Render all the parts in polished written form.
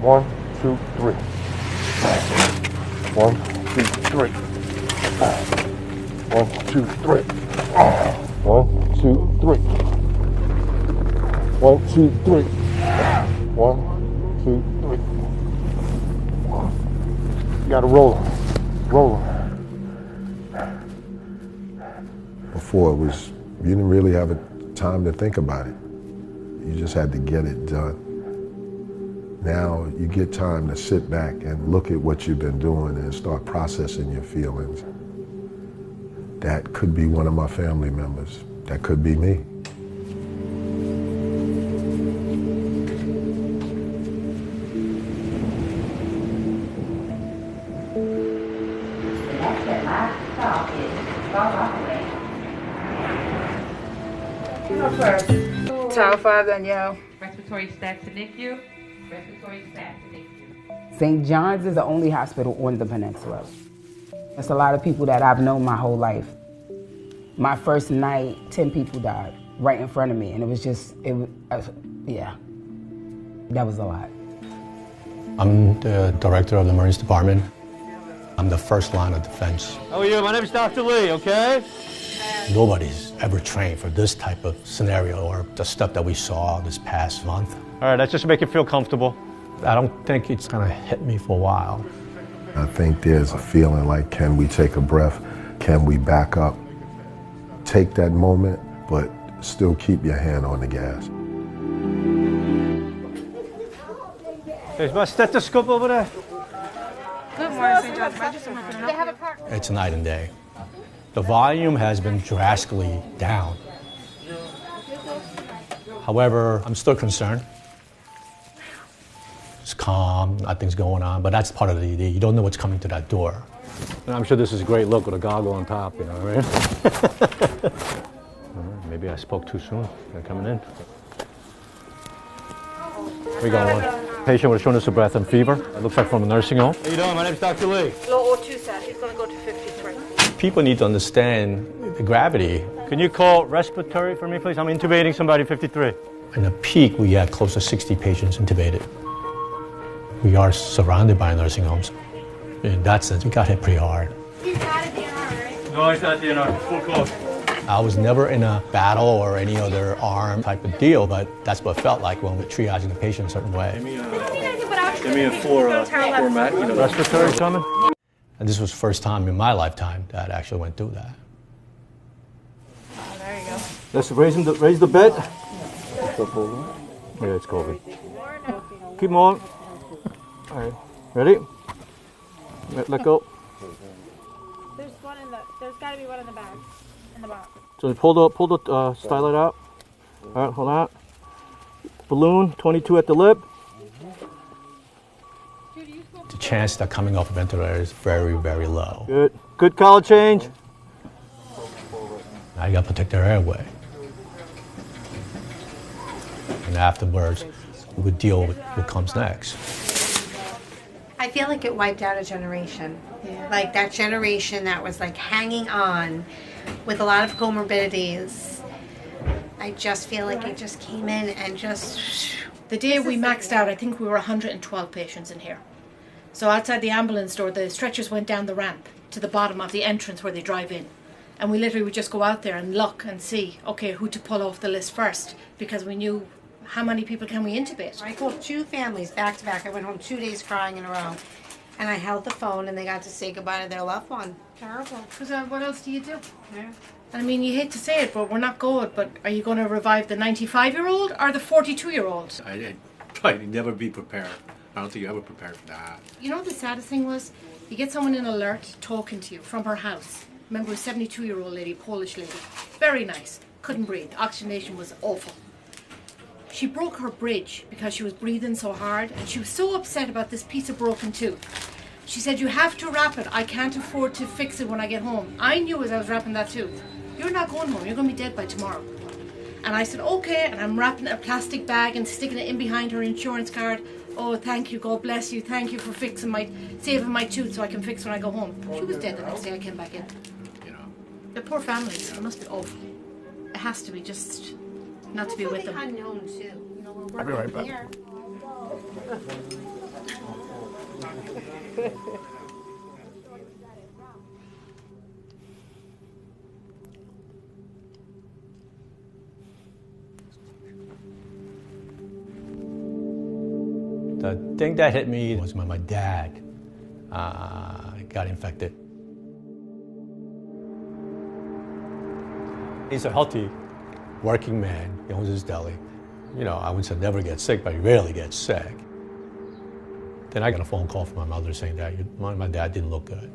1, 2, 3. 1, 2, 3. 1, 2, 3. 1, 2, 3. 1, 2, 3. 1, 2, 3. You gotta roll them. Roll them. Before it was, you didn't really have time to think about it. You just had to get it done. Now you get time to sit back and look at what you've been doing and start processing your feelings. That could be one of my family members. That could be me. The next and last stop is Far Rockaway. Child 5 Danielle. Respiratory stats to NICU. Respiratory stats to NICU. St. John's is the only hospital on the peninsula. It's a lot of people that I've known my whole life. My first night, 10 people died right in front of me, and it was just, yeah, that was a lot. I'm the director of the Emergency Department. I'm the first line of defense. How are you? My name is Dr. Lee, okay? Nobody's ever trained for this type of scenario or the stuff that we saw this past month. All right, that's just to make you feel comfortable. I don't think it's gonna hit me for a while. I think there's a feeling like, can we take a breath? Can we back up? Take that moment, but still keep your hand on the gas. There's my stethoscope over there. Good morning, St. John's Register. They have a park. It's night and day. The volume has been drastically down. However, I'm still concerned. It's calm, nothing's going on, but that's part of the ED. You don't know what's coming to that door. And I'm sure this is a great look with a goggle on top, you know what I mean? Maybe I spoke too soon. They're coming in. We got one. Patient with shortness of breath and fever. It looks like from a nursing home. How you doing? My name's Dr. Lee. Low O2 set. He's going to go to 53. People need to understand the gravity. Can you call respiratory for me, please? I'm intubating somebody 53. In the peak, we had close to 60 patients intubated. We are surrounded by nursing homes. In that sense, we got hit pretty hard. He's out of DNR, right? No, he's not DNR. Full close. I was never in a battle or any other arm type of deal, but that's what it felt like when we're triaging the patient a certain way. Give me a format. You know, respiratory coming. And this was the first time in my lifetime that I actually went through that. Oh, there you go. Let's raise the bed. Yeah, it's COVID. Keep them on. All right, ready? Let go. There's one in the. There's got to be one in the bag, in the box. So pull the stylet out. All right, hold on. Balloon, 22 at the lip. The chance that coming off a ventilator is very, very low. Good. Good collar change. Now you got to protect their airway. And afterwards, we would deal with what comes next. I feel like it wiped out a generation. Yeah. Like that generation that was like hanging on with a lot of comorbidities. I just feel like it just came in and just... The day we maxed out, I think we were 112 patients in here. So outside the ambulance door, the stretchers went down the ramp to the bottom of the entrance where they drive in. And we literally would just go out there and look and see, okay, who to pull off the list first, because we knew how many people can we intubate. I called 2 families back to back. I went home 2 days crying in a row. And I held the phone and they got to say goodbye to their loved one. Terrible. Because what else do you do? Yeah. And I mean, you hate to say it, but we're not good. But are you going to revive the 95-year-old or the 42-year-old? I'd probably never be prepared. I don't think you ever prepared for that. You know what the saddest thing was? You get someone in alert talking to you from her house. Remember a 72-year-old lady, Polish lady. Very nice. Couldn't breathe. Oxygenation was awful. She broke her bridge because she was breathing so hard, and she was so upset about this piece of broken tooth. She said, you have to wrap it. I can't afford to fix it when I get home. I knew as I was wrapping that tooth, you're not going home. You're going to be dead by tomorrow. And I said, okay. And I'm wrapping a plastic bag and sticking it in behind her insurance card. Oh, thank you. God bless you. Thank you for saving my tooth so I can fix when I go home. She was dead the next day I came back in. You know. The poor families. It must be awful. It has to be just not to be with them. Unknown too. You know, we're I'll be right back. here. The thing that hit me was when my dad got infected. He's a healthy working man. He owns his deli. You know, I wouldn't say never get sick, but he rarely gets sick. Then I got a phone call from my mother saying that my dad didn't look good.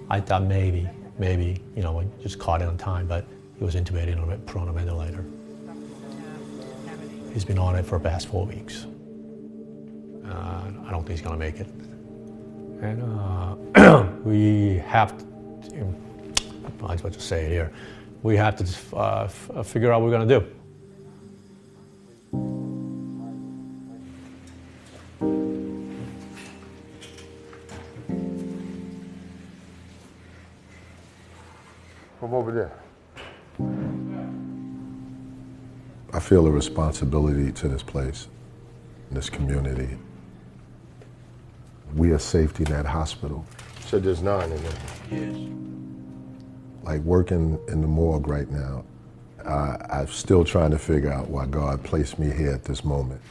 I thought maybe, you know, I just caught it on time, but he was intubated and put on a ventilator. He's been on it for the past 4 weeks. I don't think he's gonna make it. And we have to, I was about to say it here, we have to figure out what we're gonna do. From over there. I feel a responsibility to this place, this community. We are safety net hospital. So there's 9 in there. Yes. Like working in the morgue right now, I'm still trying to figure out why God placed me here at this moment.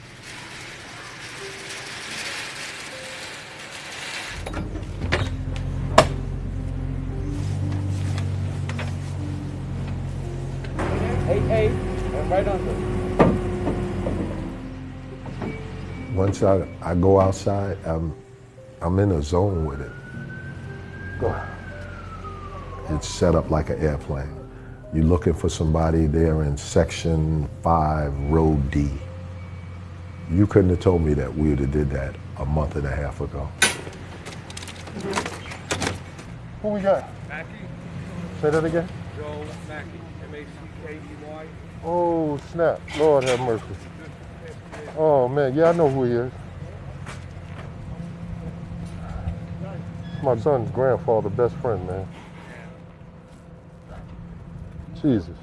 Hey, and right under. Once I go outside, I'm in a zone with it. Go. It's set up like an airplane. You're looking for somebody there in section 5, row D. You couldn't have told me that we would have did that a month and a half ago. Who we got? Mackey. Say that again? Joe Mackey. M-A-C-K-E-Y. Oh, snap. Lord have mercy. Oh, man. Yeah, I know who he is. My son's grandfather, best friend, man. Jesus.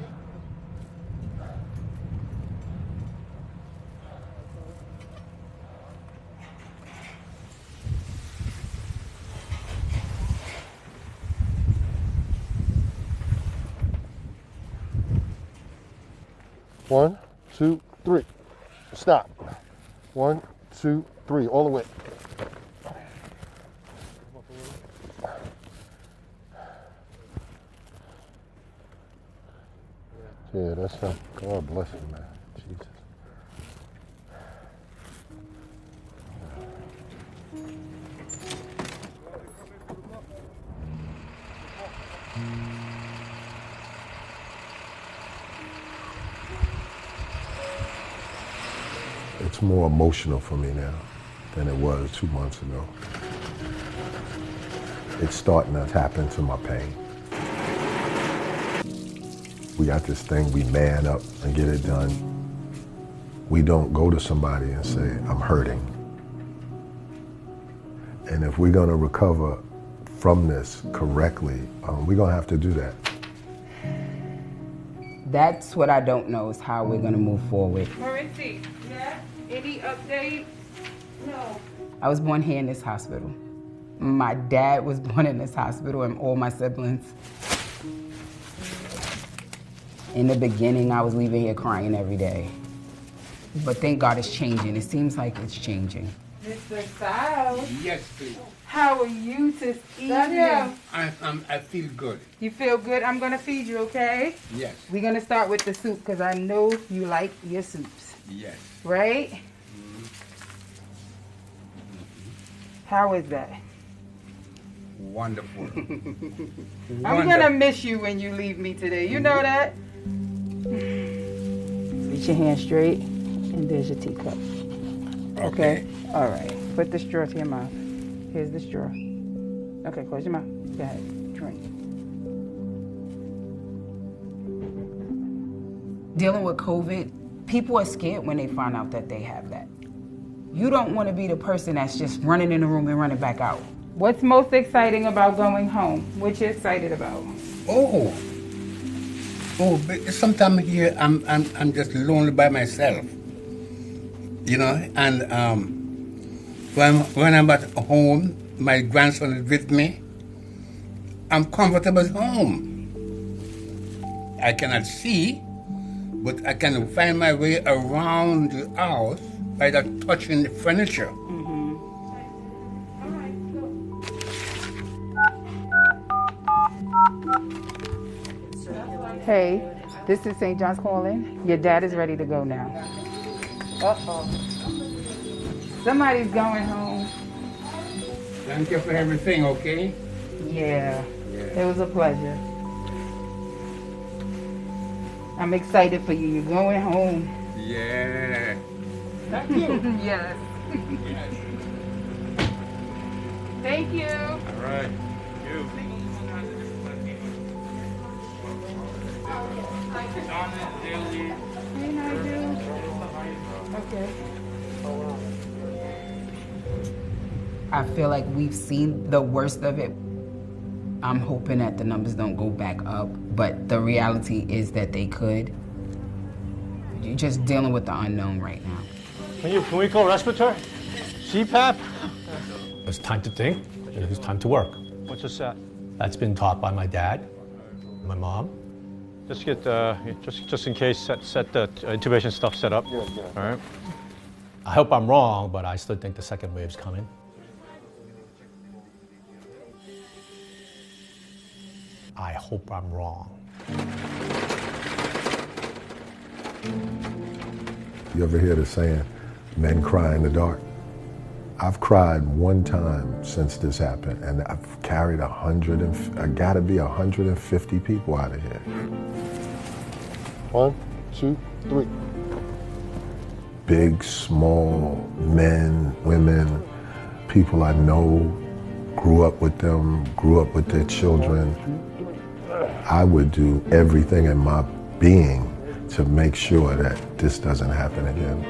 One, two, three. Stop. 1, 2, 3. All the way. Yeah, that's him. God bless him, man. Jesus. It's more emotional for me now than it was 2 months ago. It's starting to tap into my pain. We got this thing, we man up and get it done. We don't go to somebody and say, I'm hurting. And if we're gonna recover from this correctly, we're gonna have to do that. That's what I don't know, is how we're gonna move forward. Maurice, yeah? Any update? No. I was born here in this hospital. My dad was born in this hospital and all my siblings. In the beginning, I was leaving here crying every day. But thank God it's changing. It seems like it's changing. Mr. Styles. Yes, please. How are you this evening? I feel good. You feel good? I'm going to feed you, okay? Yes. We're going to start with the soup because I know you like your soups. Yes. Right? Mm-hmm. How is that? Wonderful. I'm going to miss you when you leave me today. You know that? Reach your hand straight, and there's your teacup. Okay? All right. Put the straw to your mouth. Here's the straw. Okay, close your mouth. Go ahead. Drink. Dealing with COVID, people are scared when they find out that they have that. You don't want to be the person that's just running in the room and running back out. What's most exciting about going home? What you excited about? But sometimes here I'm just lonely by myself, you know. And when I'm at home, my grandson is with me. I'm comfortable at home. I cannot see, but I can find my way around the house by not touching the furniture. Hey, this is St. John's calling. Your dad is ready to go now. Uh-oh. Somebody's going home. Thank you for everything, okay? Yeah, it was a pleasure. I'm excited for you. You're going home. Yeah. Thank you. Yes. Thank you. All right. Hey, Nigel. Okay. I feel like we've seen the worst of it. I'm hoping that the numbers don't go back up, but the reality is that they could. You're just dealing with the unknown right now. Can we call respiratory? CPAP? It's time to think, and it's time to work. What's this at? That's been taught by my dad, my mom. Just get, just in case, set the intubation stuff set up. Yeah. All right. I hope I'm wrong, but I still think the second wave's coming. I hope I'm wrong. You ever hear the saying, men cry in the dark? I've cried one time since this happened, and I've carried I gotta be 150 people out of here. 1, 2, 3. Big, small, men, women, people I know, grew up with them, grew up with their children. I would do everything in my being to make sure that this doesn't happen again.